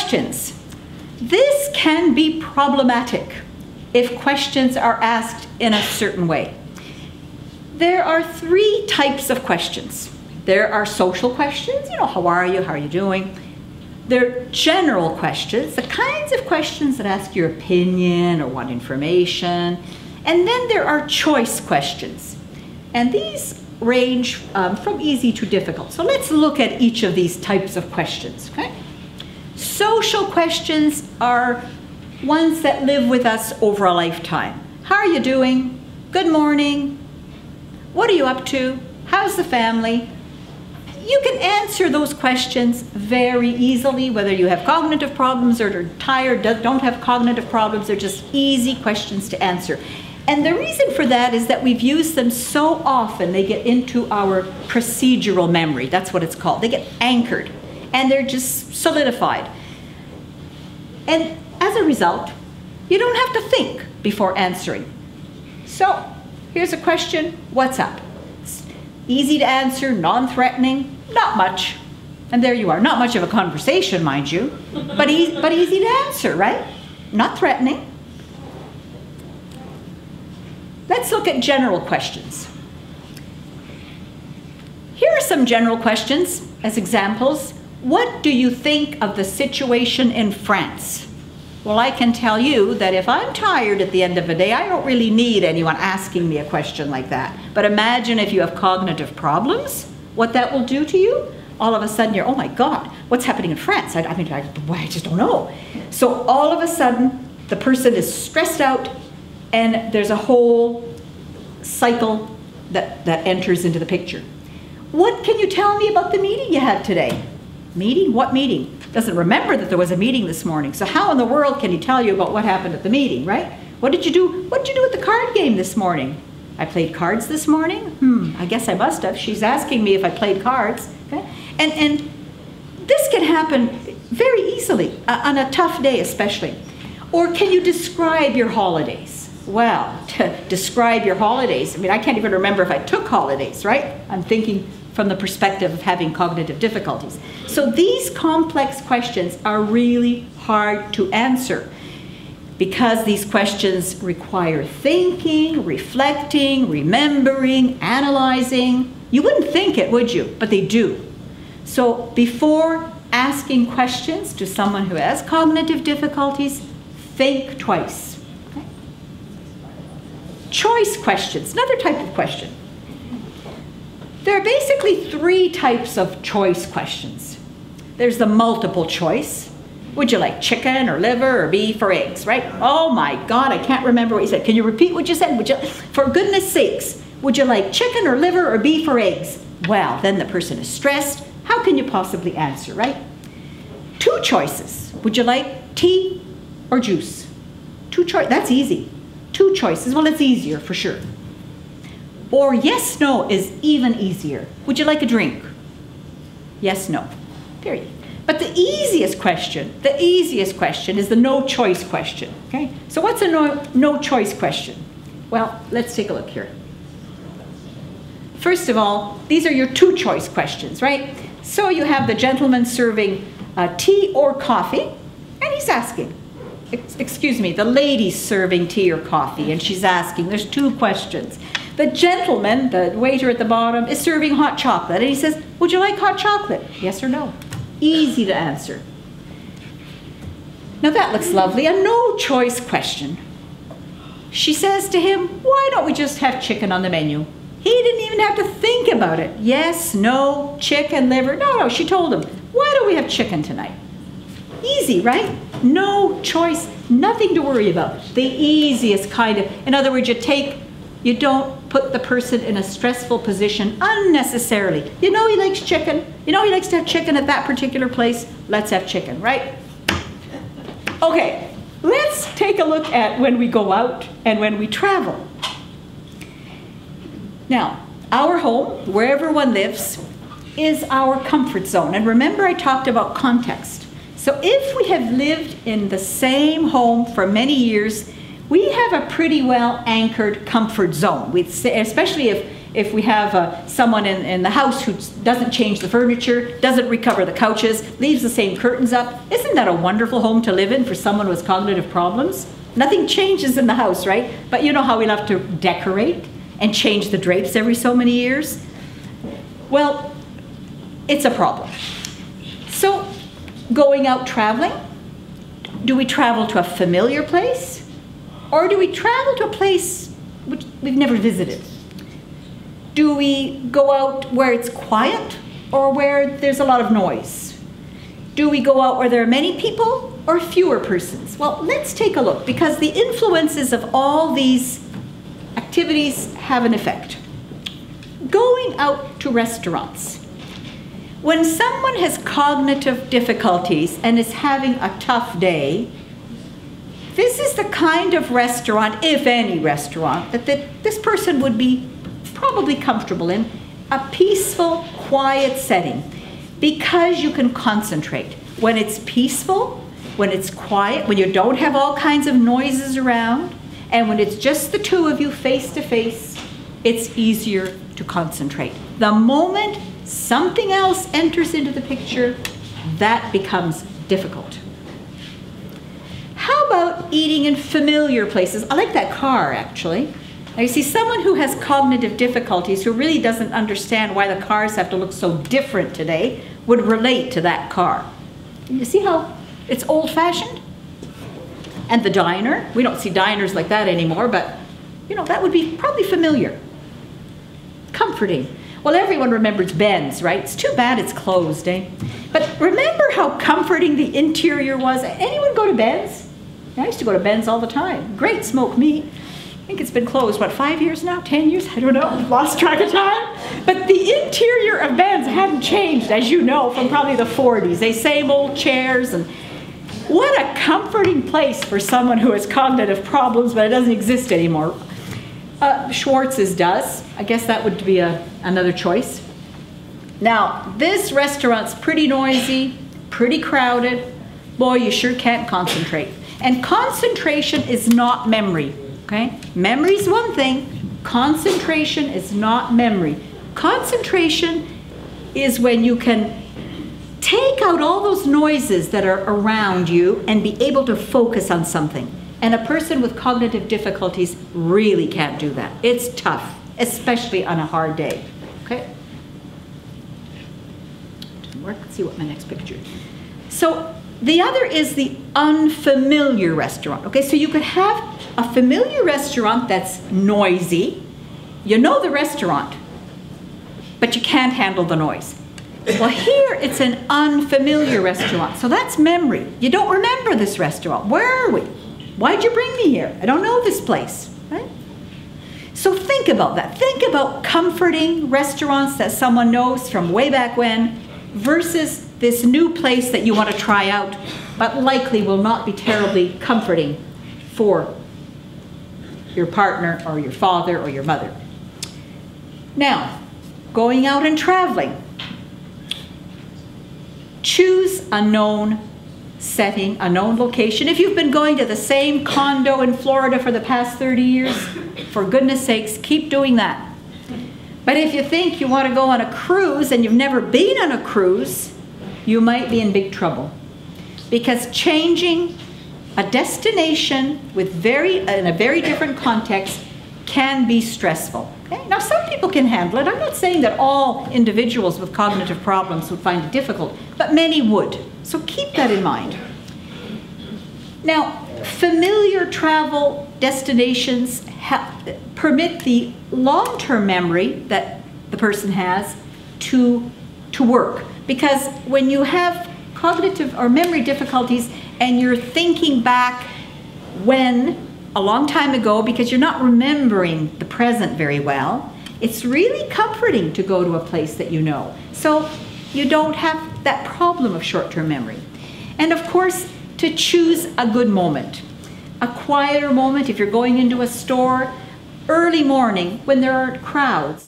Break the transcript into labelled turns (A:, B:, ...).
A: Questions. This can be problematic if questions are asked in a certain way. There are 3 types of questions. There are social questions, how are you, how are you doing? There are general questions, the kinds of questions that ask your opinion or want information. And then there are choice questions. And these range from easy to difficult. So let's look at each of these types of questions, okay? Social questions are ones that live with us over a lifetime. How are you doing? Good morning. What are you up to? How's the family? You can answer those questions very easily, whether you have cognitive problems or are tired, don't have cognitive problems. They're just easy questions to answer. And the reason for that is that we've used them so often, they get into our procedural memory. That's what it's called. They get anchored, and they're just solidified. And as a result, you don't have to think before answering. So here's a question, what's up? It's easy to answer, non-threatening, not much. And there you are, not much of a conversation, mind you, but easy to answer, right? Not threatening. Let's look at general questions. Here are some general questions as examples. What do you think of the situation in France? Well, I can tell you that if I'm tired at the end of the day, I don't really need anyone asking me a question like that. But imagine if you have cognitive problems, what that will do to you. All of a sudden you're, oh my God, what's happening in France? I just don't know. So all of a sudden, the person is stressed out, and there's a whole cycle that enters into the picture. What can you tell me about the meeting you had today? Meeting? What meeting? Doesn't remember that there was a meeting this morning. So how in the world can he tell you about what happened at the meeting, right? What did you do? What did you do at the card game this morning? I played cards this morning? I guess I must have. She's asking me if I played cards. Okay? And this can happen very easily, on a tough day especially. Or can you describe your holidays? Well, to describe your holidays, I can't even remember if I took holidays, right? I'm thinking from the perspective of having cognitive difficulties. So these complex questions are really hard to answer because these questions require thinking, reflecting, remembering, analyzing. You wouldn't think it, would you? But they do. So before asking questions to someone who has cognitive difficulties, think twice. Okay? Choice questions, another type of question. There are basically 3 types of choice questions. There's the multiple choice. Would you like chicken or liver or beef or eggs, right? Oh my God, I can't remember what you said. Can you repeat what you said? For goodness sakes, would you like chicken or liver or beef or eggs? Well, then the person is stressed. How can you possibly answer, right? 2 choices. Would you like tea or juice? 2 choices, that's easy. 2 choices, well, it's easier for sure. Or yes, no is even easier. Would you like a drink? Yes, no, period. But the easiest question is the no choice question, okay? So what's a no choice question? Well, let's take a look here. First of all, these are your 2 choice questions, right? So you have the gentleman serving tea or coffee, and he's asking, excuse me, the lady's serving tea or coffee, and she's asking, there's 2 questions. The gentleman, the waiter at the bottom, is serving hot chocolate, and he says, would you like hot chocolate? Yes or no? Easy to answer. Now that looks lovely, a no choice question. She says to him, why don't we just have chicken on the menu? He didn't even have to think about it. Yes, no, chicken, liver. No, she told him, why don't we have chicken tonight? Easy, right? No choice, nothing to worry about. The easiest kind of, in other words, you don't put the person in a stressful position unnecessarily. You know he likes chicken. You know he likes to have chicken at that particular place. Let's have chicken, right? Okay, let's take a look at when we go out and when we travel. Now, our home, wherever one lives, is our comfort zone. And remember I talked about context. So if we have lived in the same home for many years, we have a pretty well anchored comfort zone. We'd say, especially if we have someone in the house who doesn't change the furniture, doesn't recover the couches, leaves the same curtains up, isn't that a wonderful home to live in for someone with cognitive problems? Nothing changes in the house, right? But you know how we love to decorate and change the drapes every so many years? Well, it's a problem. So, going out traveling, do we travel to a familiar place? Or do we travel to a place which we've never visited? Do we go out where it's quiet or where there's a lot of noise? Do we go out where there are many people or fewer persons? Well, let's take a look, because the influences of all these activities have an effect. Going out to restaurants. When someone has cognitive difficulties and is having a tough day, this is the kind of restaurant, if any restaurant, that this person would be probably comfortable in, a peaceful, quiet setting, because you can concentrate. When it's peaceful, when it's quiet, when you don't have all kinds of noises around, and when it's just the two of you face to face, it's easier to concentrate. The moment something else enters into the picture, that becomes difficult. How about eating in familiar places? I like that car, actually. Now you see, someone who has cognitive difficulties, who really doesn't understand why the cars have to look so different today, would relate to that car. You see how it's old-fashioned? And the diner, we don't see diners like that anymore, but you know, that would be probably familiar. Comforting. Well, everyone remembers Ben's, right? It's too bad it's closed, eh? But remember how comforting the interior was? Anyone go to Ben's? I used to go to Ben's all the time. Great smoked meat. I think it's been closed, what, 5 years now? 10 years? I don't know. Lost track of time. But the interior of Ben's hadn't changed, as you know, from probably the 40s. They same old chairs. And what a comforting place for someone who has cognitive problems, but it doesn't exist anymore. Schwartz's does. I guess that would be another choice. Now, this restaurant's pretty noisy, pretty crowded. Boy, you sure can't concentrate. And concentration is not memory, okay? Memory is one thing. Concentration is not memory. Concentration is when you can take out all those noises that are around you and be able to focus on something. And a person with cognitive difficulties really can't do that. It's tough, especially on a hard day, okay? Didn't work. Let's see what my next picture is. So the other is the unfamiliar restaurant, okay? So you could have a familiar restaurant that's noisy. You know the restaurant, but you can't handle the noise. Well, here it's an unfamiliar restaurant, so that's memory. You don't remember this restaurant. Where are we? Why'd you bring me here? I don't know this place, right? So think about that. Think about comforting restaurants that someone knows from way back when versus this new place that you want to try out, but likely will not be terribly comforting for your partner or your father or your mother. Now, going out and traveling. Choose a known setting, a known location. If you've been going to the same condo in Florida for the past 30 years, for goodness sakes, keep doing that. But if you think you want to go on a cruise and you've never been on a cruise, you might be in big trouble. Because changing a destination with in a very different context can be stressful. Okay? Now, some people can handle it. I'm not saying that all individuals with cognitive problems would find it difficult, but many would. So keep that in mind. Now, familiar travel destinations permit the long-term memory that the person has to work. Because when you have cognitive or memory difficulties and you're thinking back when a long time ago, because you're not remembering the present very well, it's really comforting to go to a place that you know. So you don't have that problem of short-term memory. And of course, to choose a good moment. A quieter moment if you're going into a store, early morning when there aren't crowds.